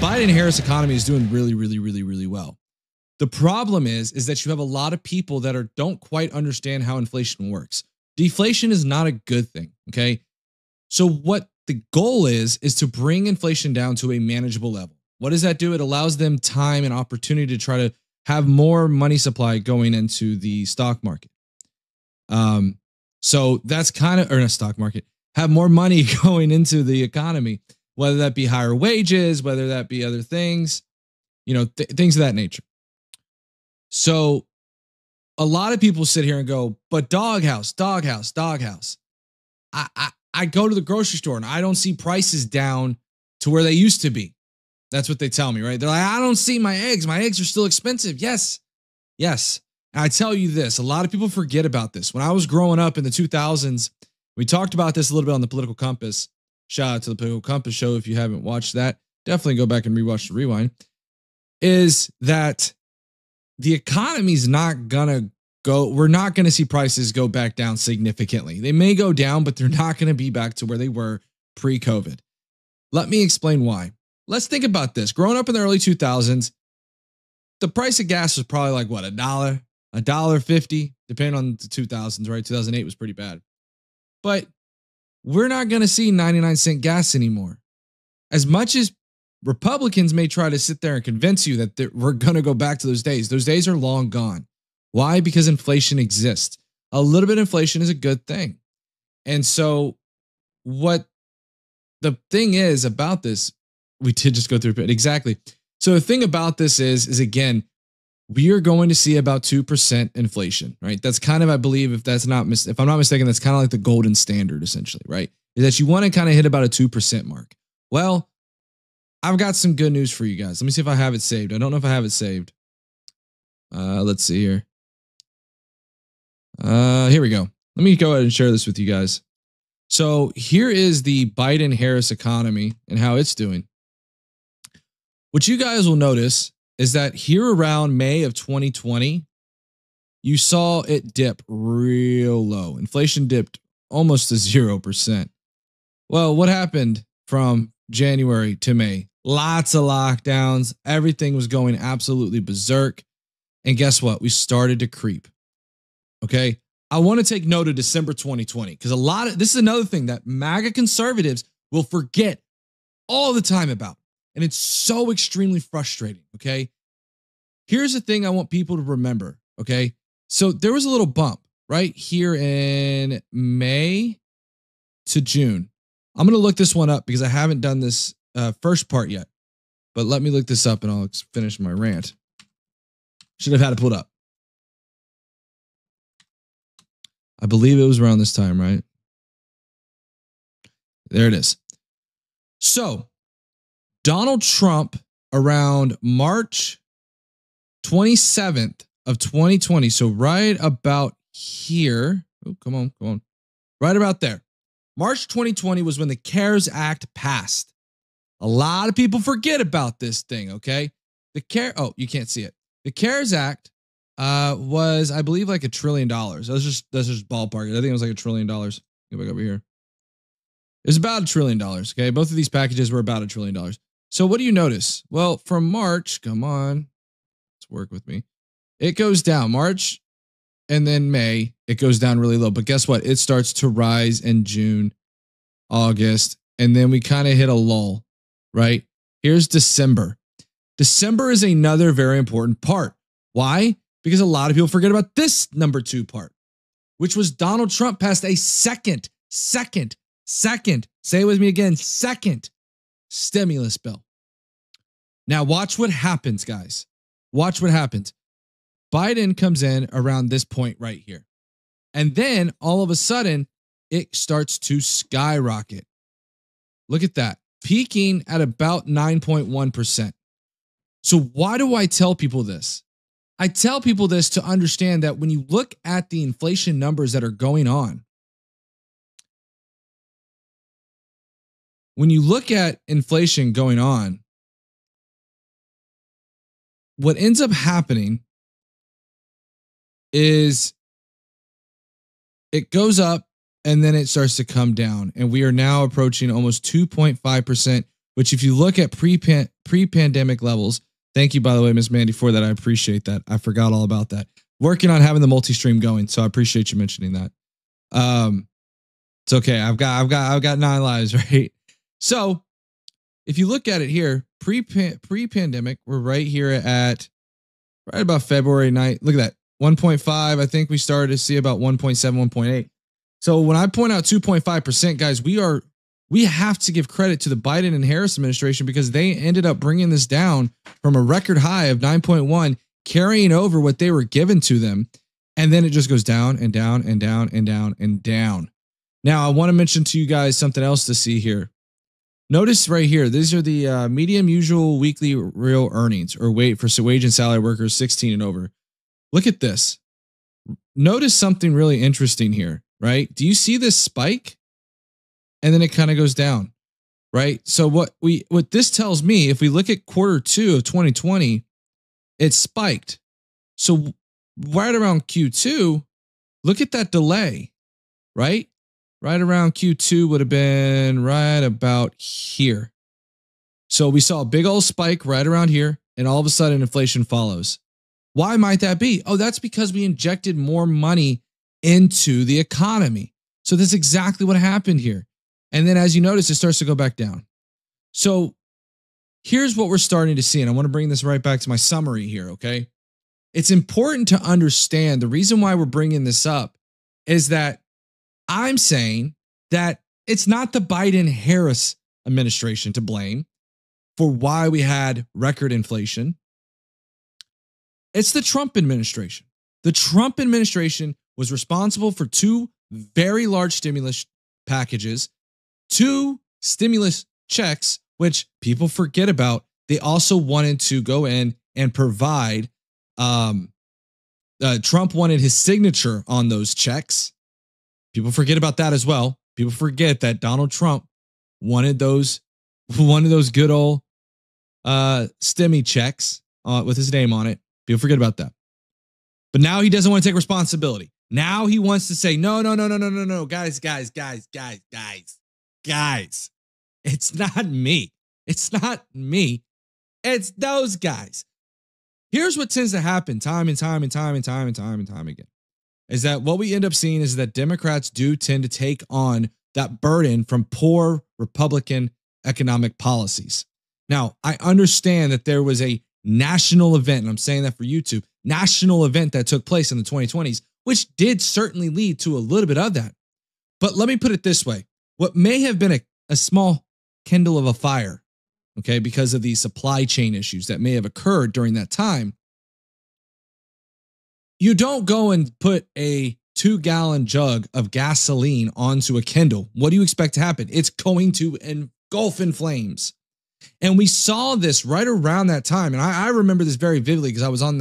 Biden-Harris economy is doing really, really, really, really well. The problem is that you have a lot of people that don't quite understand how inflation works. Deflation is not a good thing, okay? So what the goal is to bring inflation down to a manageable level. What does that do? It allows them time and opportunity to try to have more money supply going into the stock market. So that's kind of, or not stock market, have more money going into the economy, whether that be higher wages, whether that be other things, things of that nature. So a lot of people sit here and go, but doghouse. I go to the grocery store and I don't see prices down to where they used to be. That's what they tell me, right? They're like, I don't see my eggs. My eggs are still expensive. Yes. And I tell you this, a lot of people forget about this. When I was growing up in the 2000s, we talked about this a little bit on the Political Compass. Shout out to the Political Compass show. If you haven't watched that, definitely go back and rewatch the rewind. Is that the economy's not going to go, we're not going to see prices go back down significantly. They may go down, but they're not going to be back to where they were pre-COVID. Let me explain why. Let's think about this. Growing up in the early 2000s, the price of gas was probably like what, $1, $1.50, depending on the 2000s, right? 2008 was pretty bad. But we're not going to see 99-cent gas anymore. As much as Republicans may try to sit there and convince you that we're going to go back to those days are long gone. Why? Because inflation exists. A little bit of inflation is a good thing. And so what the thing is about this, we did just go through it exactly. So the thing about this is again, we are going to see about 2% inflation, right? That's kind of, I believe, if I'm not mistaken, that's kind of like the golden standard essentially, right? Is that you want to kind of hit about a 2% mark. Well, I've got some good news for you guys. Let me see if I have it saved. I don't know if I have it saved. Let's see here. Here we go. Let me go ahead and share this with you guys. So here is the Biden-Harris economy and how it's doing. What you guys will notice is that here around May of 2020, you saw it dip real low. Inflation dipped almost to 0%. Well, what happened from January to May? Lots of lockdowns. Everything was going absolutely berserk. And guess what? We started to creep. Okay. I want to take note of December 2020 because this is another thing that MAGA conservatives will forget all the time about. And it's so extremely frustrating. Okay. Here's the thing I want people to remember. Okay. So there was a little bump right here in May to June. I'm going to look this one up because I haven't done this first part yet, but let me look this up and I'll finish my rant. Should have had it pulled up. I believe it was around this time, right? There it is. So Donald Trump around March 27th of 2020. So right about here. Oh, come on. Right about there. March 2020 was when the CARES Act passed. A lot of people forget about this thing, okay? You can't see it. The CARES Act was, I believe, like $1 trillion. That's just ballpark. I think it was like $1 trillion. Go back over here. It was about $1 trillion. Okay, both of these packages were about $1 trillion. So what do you notice? Well, from March, come on, let's work with me. It goes down March, and then May. It goes down really low. But guess what? It starts to rise in June, August, and then we kind of hit a lull. Right? Here's December. December is another very important part. Why? Because a lot of people forget about this number 2 part, which was Donald Trump passed a second, say it with me again, second stimulus bill. Now watch what happens, guys. Watch what happens. Biden comes in around this point right here. And then all of a sudden, it starts to skyrocket. Look at that. Peaking at about 9.1%. So why do I tell people this? I tell people this to understand that when you look at the inflation numbers that are going on, when you look at inflation going on, what ends up happening is it goes up and then it starts to come down. And we are now approaching almost 2.5%, which if you look at pre-pandemic levels. Thank you, by the way, Miss Mandy, for that. I appreciate that. I forgot all about that. Working on having the multi-stream going, so I appreciate you mentioning that. It's okay. I've got 9 lives, right? So if you look at it here, pre-pandemic, we're right here at right about February 9th. Look at that. 1.5. I think we started to see about 1.7, 1.8. So when I point out 2.5%, guys, we have to give credit to the Biden and Harris administration because they ended up bringing this down from a record high of 9.1, carrying over what they were given to them. And then it just goes down and down and down and down and down. Now, I want to mention to you guys something else to see here. Notice right here, these are the medium usual weekly real earnings or wage and salary workers 16 and over. Look at this. Notice something really interesting here, right? Do you see this spike? And then it kind of goes down, right? So what this tells me, if we look at Q2 of 2020, it spiked. So right around Q2, look at that delay, right? Right around Q2 would have been right about here. So we saw a big old spike right around here, and all of a sudden inflation follows. Why might that be? Oh, that's because we injected more money into the economy. So that's exactly what happened here. And then as you notice, it starts to go back down. So here's what we're starting to see. And I want to bring this right back to my summary here, okay? It's important to understand the reason why we're bringing this up is that I'm saying that it's not the Biden-Harris administration to blame for why we had record inflation. It's the Trump administration. The Trump administration was responsible for 2 very large stimulus packages, 2 stimulus checks, which people forget about. They also wanted to go in and provide, Trump wanted his signature on those checks. People forget about that as well. People forget that Donald Trump wanted those good old stimmy checks with his name on it. People forget about that. But now he doesn't want to take responsibility. Now he wants to say, no, guys. It's not me. It's not me. It's those guys. Here's what tends to happen time and time again. Is that what we end up seeing is that Democrats do tend to take on that burden from poor Republican economic policies. Now, I understand that there was a national event, and I'm saying that for YouTube, national event that took place in the 2020s, which did certainly lead to a little bit of that. But let me put it this way. What may have been a small kindle of a fire, okay, because of the supply chain issues that may have occurred during that time, you don't go and put a 2-gallon jug of gasoline onto a Kindle. What do you expect to happen? It's going to engulf in flames. And we saw this right around that time. And I remember this very vividly because I was on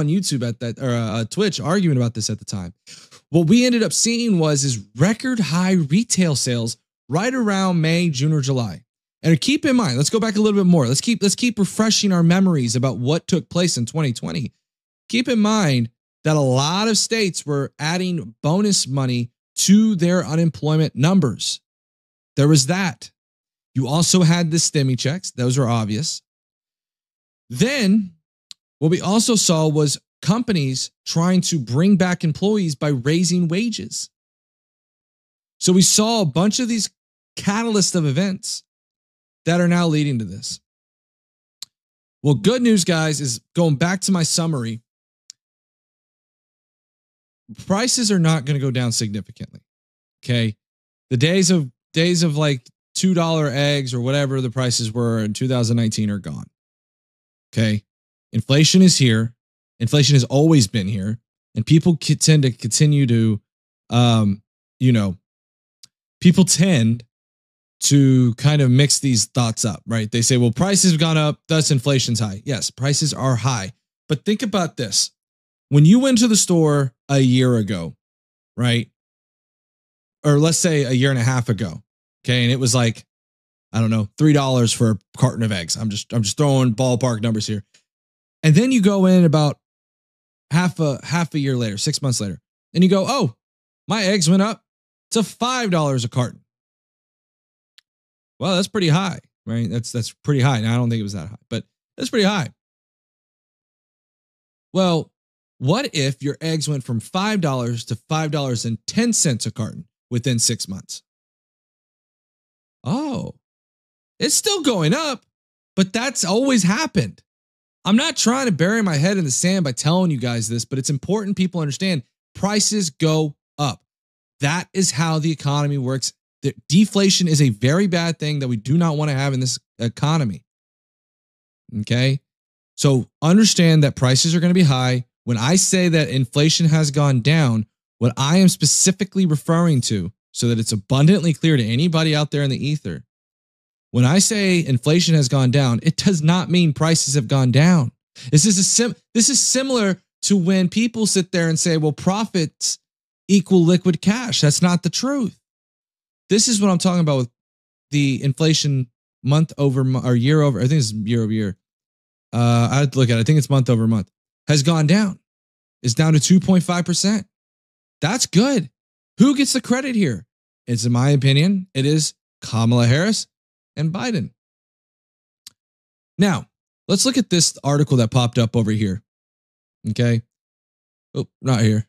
YouTube at that, or Twitch arguing about this at the time. What we ended up seeing was record high retail sales right around May, June, or July. And keep in mind, let's go back a little bit more. Let's keep refreshing our memories about what took place in 2020. Keep in mind that a lot of states were adding bonus money to their unemployment numbers. There was that. You also had the stimmy checks. Those are obvious. Then what we also saw was companies trying to bring back employees by raising wages. So we saw a bunch of these catalysts of events that are now leading to this. Well, good news, guys, is going back to my summary. Prices are not going to go down significantly. Okay. The days of like $2 eggs or whatever the prices were in 2019 are gone. Okay. Inflation is here. Inflation has always been here. And people tend to continue to, people tend to kind of mix these thoughts up, right? They say, well, prices have gone up, thus inflation's high. Yes, prices are high. But think about this. When you went to the store a year ago, right? Or let's say a year and a half ago, okay, and it was like, I don't know, $3 for a carton of eggs. I'm just throwing ballpark numbers here. And then you go in about half a year later, 6 months later, and you go, oh, my eggs went up to $5 a carton. Well, that's pretty high. right? That's pretty high. Now, I don't think it was that high, but that's pretty high. Well, what if your eggs went from $5 to $5.10 a carton within 6 months? Oh, it's still going up, but that's always happened. I'm not trying to bury my head in the sand by telling you guys this, but it's important people understand prices go up. That is how the economy works. Deflation is a very bad thing that we do not want to have in this economy. Okay? So understand that prices are going to be high. When I say that inflation has gone down, what I am specifically referring to, so that it's abundantly clear to anybody out there in the ether, when I say inflation has gone down, it does not mean prices have gone down. This is similar to when people sit there and say, well, profits equal liquid cash. That's not the truth. This is what I'm talking about with the inflation month over or year over. I think it's year over year. I have to look at it. I think it's month over month. Has gone down. It's down to 2.5%. That's good. Who gets the credit here? It's, in my opinion, it is Kamala Harris and Biden. Now, let's look at this article that popped up over here. Okay. Oh, not here.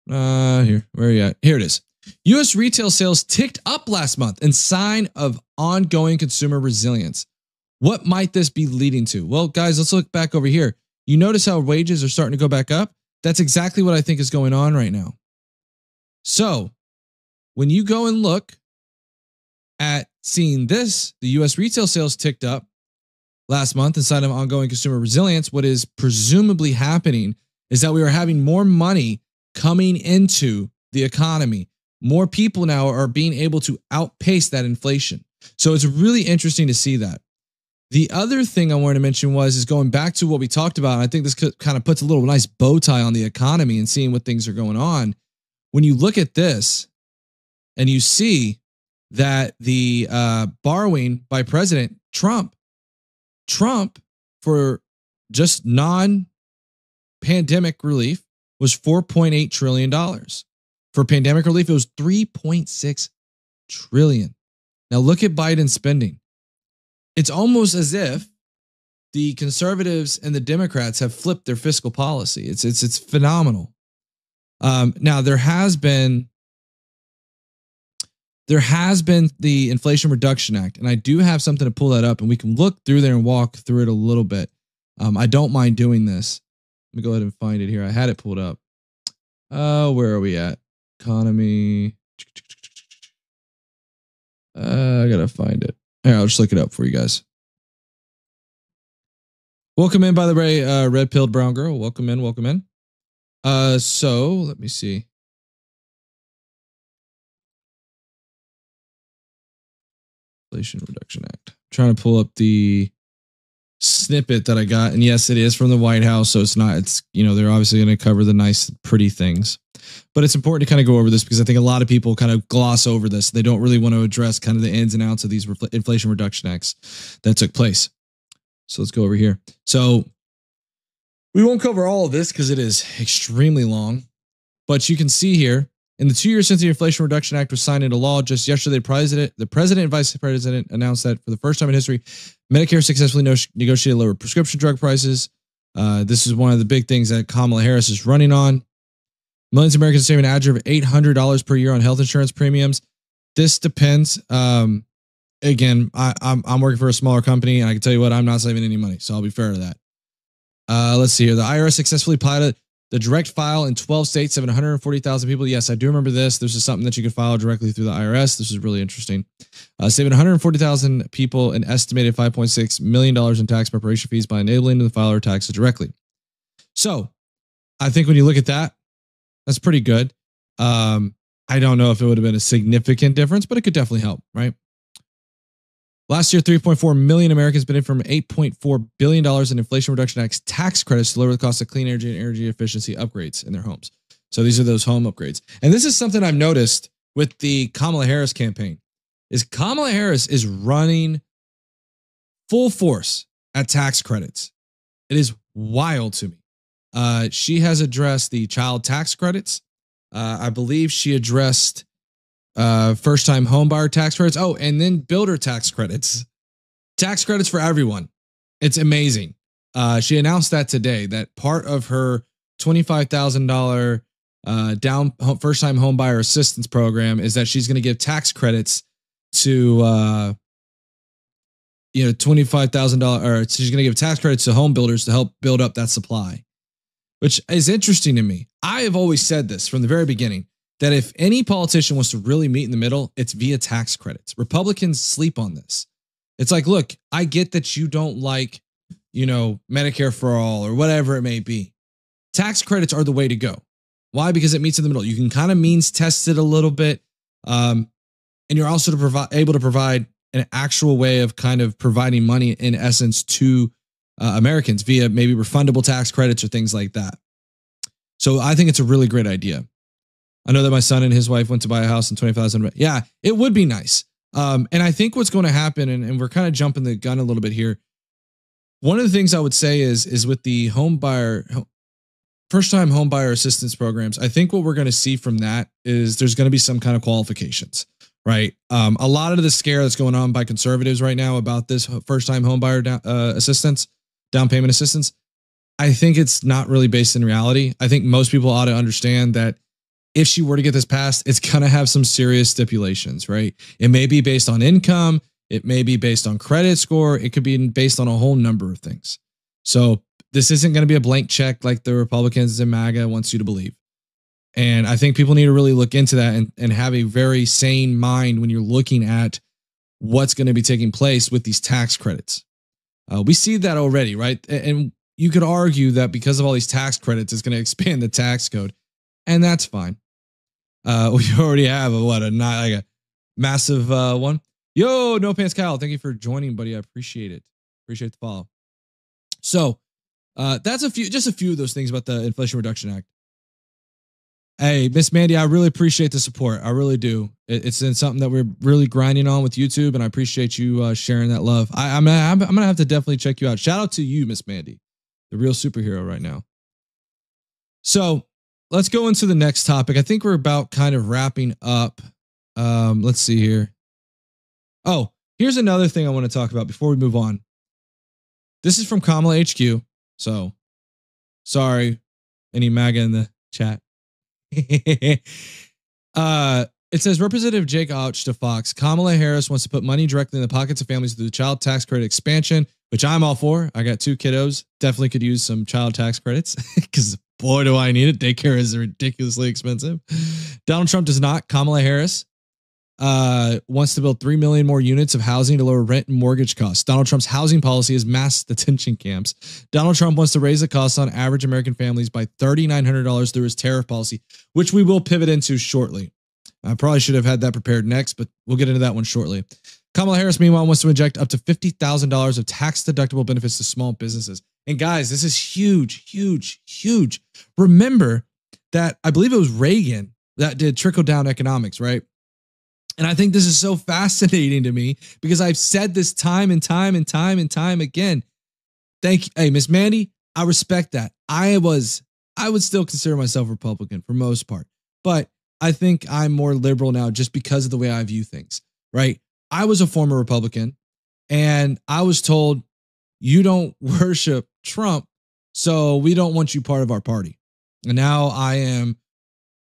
Here. Where are you at? Here it is. U.S. retail sales ticked up last month in sign of ongoing consumer resilience. What might this be leading to? Well, guys, let's look back over here. You notice how wages are starting to go back up? That's exactly what I think is going on right now. So, when you go and look at seeing this, the U.S. retail sales ticked up last month in sign of ongoing consumer resilience. What is presumably happening is that we are having more money coming into the economy. More people now are being able to outpace that inflation. So it's really interesting to see that. The other thing I wanted to mention is going back to what we talked about. And I think this kind of puts a little nice bow tie on the economy and seeing what things are going on. When you look at this and you see that the borrowing by President Trump for just non-pandemic relief was $4.8 trillion. For pandemic relief, it was $3.6 trillion. Now look at Biden's spending. It's almost as if the conservatives and the Democrats have flipped their fiscal policy. It's phenomenal. Now there has been the Inflation Reduction Act, and I do have something to pull that up, and we can look through there and walk through it a little bit. I don't mind doing this. Let me go ahead and find it here. I had it pulled up. Where are we at? Economy. I gotta find it. Here, I'll just look it up for you guys. Welcome in, by the way, red-pilled brown girl. Welcome in, welcome in. So let me see. Inflation Reduction Act. I'm trying to pull up the snippet that I got, and yes, it is from the White House, so it's not. It's they're obviously going to cover the nice, pretty things, but it's important to kind of go over this because I think a lot of people kind of gloss over this. They don't really want to address kind of the ins and outs of these Inflation Reduction Acts that took place. So let's go over here. So we won't cover all of this because it is extremely long, but you can see here in the 2 years since the Inflation Reduction Act was signed into law, just yesterday, the president and vice president announced that for the first time in history, Medicare successfully negotiated lower prescription drug prices. This is one of the big things that Kamala Harris is running on. Millions of Americans save an average of $800 per year on health insurance premiums. This depends. Again, I'm working for a smaller company, and I can tell you what, I'm not saving any money, so I'll be fair to that. Let's see here. The IRS successfully piloted the direct file in 12 states, 740,000 people. Yes, I do remember this. This is something that you could file directly through the IRS. This is really interesting. Saving 140,000 people an estimated $5.6 million in tax preparation fees by enabling the filer taxes directly. So I think when you look at that, that's pretty good. I don't know if it would have been a significant difference, but it could definitely help, right? Last year, 3.4 million Americans benefited from $8.4 billion in Inflation Reduction Act's tax credits to lower the cost of clean energy and energy efficiency upgrades in their homes. So these are those home upgrades. And this is something I've noticed with the Kamala Harris campaign, is Kamala Harris is running full force at tax credits. It is wild to me. She has addressed the child tax credits. I believe she addressed first-time home buyer tax credits. Oh, and then builder tax credits. Tax credits for everyone. It's amazing. She announced that today, that part of her $25,000 down first-time home buyer assistance program is that she's going to give tax credits to $25,000, or she's going to give tax credits to home builders to help build up that supply, which is interesting to me. I have always said this from the very beginning, that if any politician wants to really meet in the middle, it's via tax credits. Republicans sleep on this. It's like, look, I get that you don't like, Medicare for all or whatever it may be. Tax credits are the way to go. Why? Because it meets in the middle. You can kind of means test it a little bit. And you're also able to provide an actual way of kind of providing money in essence to Americans via maybe refundable tax credits or things like that. So I think it's a really great idea. I know that my son and his wife went to buy a house in 20,000. Yeah, it would be nice. And I think what's going to happen, and we're kind of jumping the gun a little bit here. One of the things I would say is with the first-time home buyer assistance programs, I think what we're going to see from that is there's going to be some kind of qualifications, right? A lot of the scare that's going on by conservatives right now about this first-time home buyer down payment assistance, I think it's not really based in reality. I think most people ought to understand that if she were to get this passed, it's going to have some serious stipulations, right? It may be based on income. It may be based on credit score. It could be based on a whole number of things. So this isn't going to be a blank check like the Republicans and MAGA wants you to believe. And I think people need to really look into that and have a very sane mind when you're looking at what's going to be taking place with these tax credits. We see that already, right? And you could argue that because of all these tax credits, it's going to expand the tax code. And that's fine. We already have a massive one. Yo, No Pants Kyle, thank you for joining, buddy. I appreciate it. Appreciate the follow. So that's just a few of those things about the Inflation Reduction Act. Hey, Miss Mandy, I really appreciate the support. I really do. It's something that we're really grinding on with YouTube, and I appreciate you sharing that love. I'm gonna have to definitely check you out. Shout out to you, Miss Mandy, the real superhero right now. So let's go into the next topic. I think we're about kind of wrapping up. Let's see here. Oh, here's another thing I want to talk about before we move on. This is from Kamala HQ. So sorry, any MAGA in the chat. It says Representative Jake Ouch to Fox. Kamala Harris wants to put money directly in the pockets of families through the child tax credit expansion, which I'm all for. I got 2 kiddos. Definitely could use some child tax credits because boy, do I need it. Daycare is ridiculously expensive. Donald Trump does not. Kamala Harris wants to build 3 million more units of housing to lower rent and mortgage costs. Donald Trump's housing policy is mass detention camps. Donald Trump wants to raise the costs on average American families by $3,900 through his tariff policy, which we will pivot into shortly. I probably should have had that prepared next, but we'll get into that one shortly. Kamala Harris, meanwhile, wants to inject up to $50,000 of tax-deductible benefits to small businesses. And guys, this is huge, huge, huge. Remember that I believe it was Reagan that did trickle-down economics, right? And I think this is so fascinating to me because I've said this time and time and time and time again. Thank you. Hey, Miss Mandy, I respect that. I would still consider myself Republican for most part, but I think I'm more liberal now just because of the way I view things, right? I was a former Republican and I was told you don't worship Trump, so we don't want you part of our party. And now I am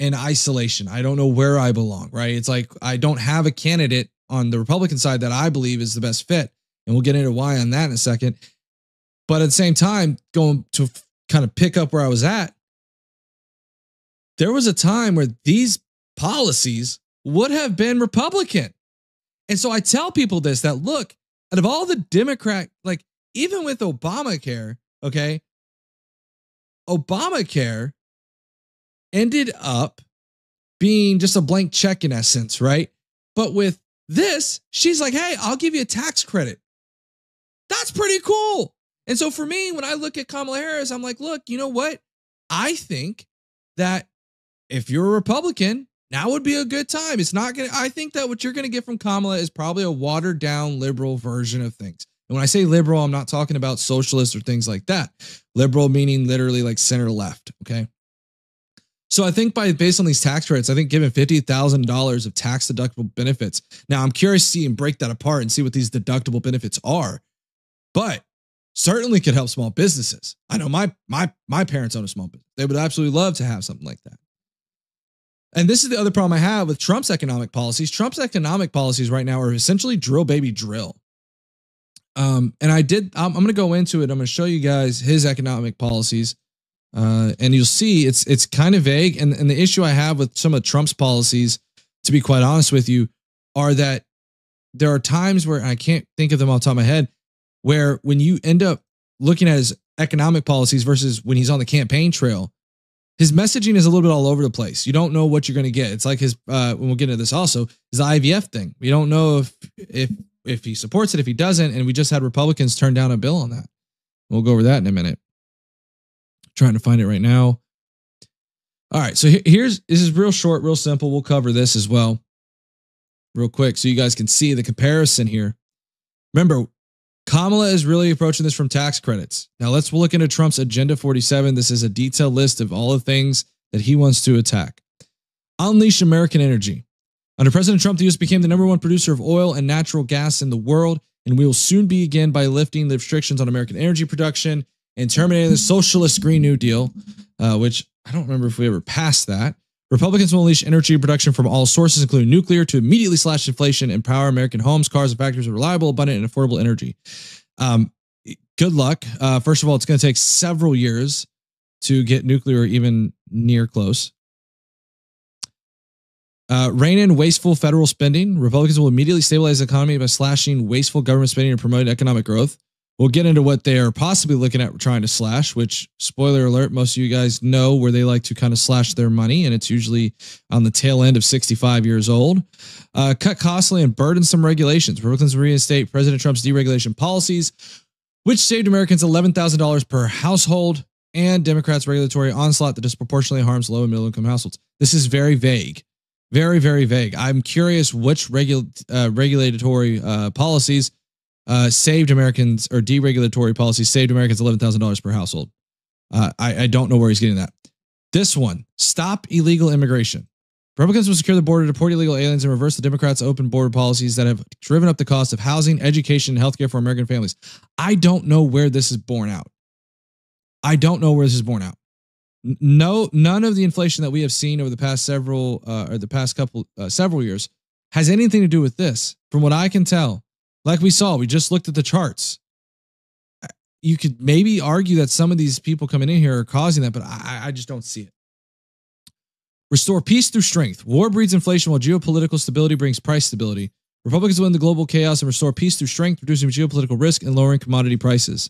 in isolation. I don't know where I belong, right? It's like I don't have a candidate on the Republican side that I believe is the best fit. And we'll get into why on that in a second. But at the same time, going to kind of pick up where I was at, there was a time where these policies would have been Republican. And so I tell people this, that look, out of all the Democrat, like even with Obamacare, okay, Obamacare ended up being just a blank check in essence, right? But with this, she's like, hey, I'll give you a tax credit. That's pretty cool. And so for me, when I look at Kamala Harris, I'm like, look, you know what? I think that if you're a Republican, now would be a good time. It's not going to, I think that what you're going to get from Kamala is probably a watered down liberal version of things. And when I say liberal, I'm not talking about socialists or things like that. Liberal meaning literally like center left. Okay. So I think based on these tax credits, I think giving $50,000 of tax deductible benefits. Now I'm curious to see and break that apart and see what these deductible benefits are, but certainly could help small businesses. I know my parents own a small business. They would absolutely love to have something like that. And this is the other problem I have with Trump's economic policies. Trump's economic policies right now are essentially drill baby drill. And I'm going to go into it. I'm going to show you guys his economic policies. And you'll see it's kind of vague. And the issue I have with some of Trump's policies, to be quite honest with you, are that there are times where I can't think of them off the top of my head, where when you end up looking at his economic policies versus when he's on the campaign trail, his messaging is a little bit all over the place. You don't know what you're going to get. It's like his, when we'll get into this also, his IVF thing. We don't know if he supports it, if he doesn't. And we just had Republicans turn down a bill on that. We'll go over that in a minute. Trying to find it right now. All right. So this is real short, real simple. We'll cover this as well real quick so you guys can see the comparison here. Remember, Kamala is really approaching this from tax credits. Now let's look into Trump's Agenda 47. This is a detailed list of all the things that he wants to attack. Unleash American energy. Under President Trump, the U.S. became the #1 producer of oil and natural gas in the world, and we will soon be again by lifting the restrictions on American energy production and terminating the socialist Green New Deal, which I don't remember if we ever passed that. Republicans will unleash energy production from all sources, including nuclear, to immediately slash inflation and power American homes, cars, and factories with reliable, abundant, and affordable energy. Good luck. First of all, it's going to take several years to get nuclear even near close. Rein in wasteful federal spending. Republicans will immediately stabilize the economy by slashing wasteful government spending and promoting economic growth. We'll get into what they are possibly looking at trying to slash, which, spoiler alert, most of you guys know where they like to kind of slash their money, and it's usually on the tail end of 65 years old. Cut costly and burdensome regulations. Republicans will reinstate President Trump's deregulation policies, which saved Americans $11,000 per household, and Democrats' regulatory onslaught that disproportionately harms low and middle income households. This is very vague. Very, very vague. I'm curious which regulatory policies saved Americans, or deregulatory policies saved Americans $11,000 per household. I don't know where he's getting that. This one, stop illegal immigration. Republicans will secure the border, deport illegal aliens, and reverse the Democrats' open border policies that have driven up the cost of housing, education, and healthcare for American families. I don't know where this is borne out. I don't know where this is borne out. No, none of the inflation that we have seen over the past several years has anything to do with this. From what I can tell, like we saw, we just looked at the charts. You could maybe argue that some of these people coming in here are causing that, but I just don't see it. Restore peace through strength. War breeds inflation while geopolitical stability brings price stability. Republicans win the global chaos and restore peace through strength, reducing geopolitical risk and lowering commodity prices.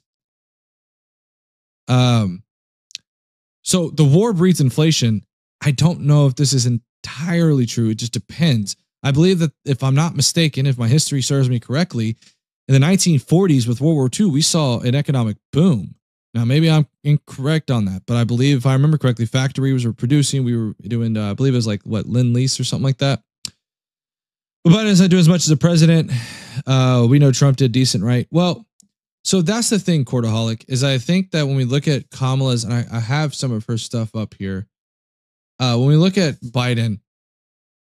So the war breeds inflation. I don't know if this is entirely true. It just depends. I believe that, if I'm not mistaken, if my history serves me correctly, in the 1940s with World War II, we saw an economic boom. Now, maybe I'm incorrect on that, but I believe, if I remember correctly, factories were producing. We were doing, I believe it was like, Lend-Lease or something like that. But Biden doesn't do as much as the president. We know Trump did decent, right? Well, so that's the thing, Courtaholic, is I think that when we look at Kamala's, and I have some of her stuff up here. When we look at Biden,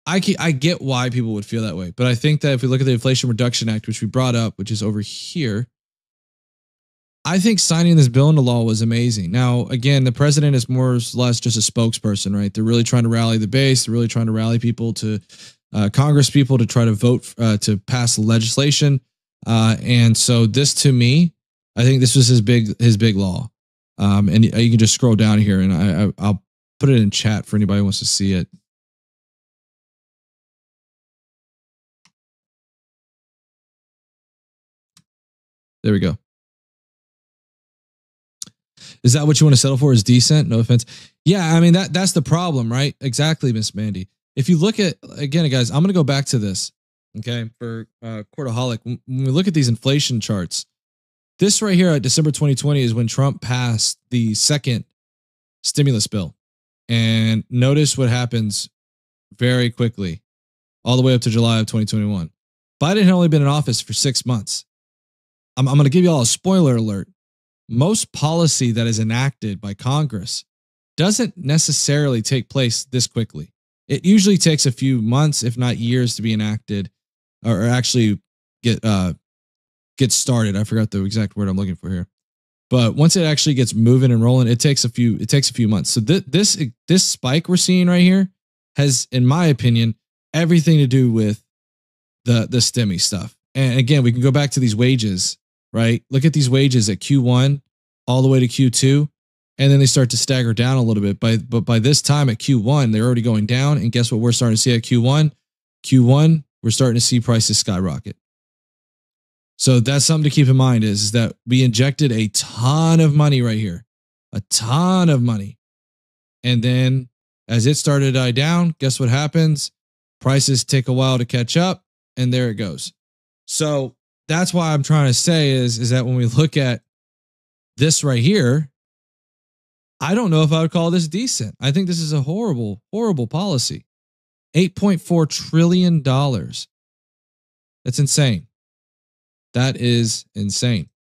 I get why people would feel that way. But I think that if we look at the Inflation Reduction Act, which we brought up, which is over here, I think signing this bill into law was amazing. Now, again, the president is more or less just a spokesperson, right? They're really trying to rally the base. They're really trying to rally people to Congress people to try to vote to pass legislation. And so this, to me, I think this was his big law. And you can just scroll down here, and I'll put it in chat for anybody who wants to see it. There we go. Is that what you want to settle for? Is decent? No offense. Yeah, I mean, that's the problem, right? Exactly, Miss Mandy. If you look at, again, guys, I'm going to go back to this, okay, for Courtaholic. When we look at these inflation charts, this right here at December 2020 is when Trump passed the second stimulus bill. And notice what happens very quickly, all the way up to July of 2021. Biden had only been in office for 6 months. I'm going to give you all a spoiler alert. Most policy that is enacted by Congress doesn't necessarily take place this quickly. It usually takes a few months, if not years, to be enacted or actually get started. I forgot the exact word I'm looking for here. But once it actually gets moving and rolling, it takes a few months. So this spike we're seeing right here has, in my opinion, everything to do with the stimmy stuff. And again, we can go back to these wages, right? Look at these wages at Q1 all the way to Q2, and then they start to stagger down a little bit. But by this time at Q1, they're already going down. And guess what we're starting to see at Q1? Q1, we're starting to see prices skyrocket. So that's something to keep in mind is that we injected a ton of money right here, a ton of money. And then as it started to die down, guess what happens? Prices take a while to catch up, and there it goes. So that's why I'm trying to say is that when we look at this right here, I don't know if I would call this decent. I think this is a horrible, horrible policy. $8.4 trillion. That's insane. That is insane.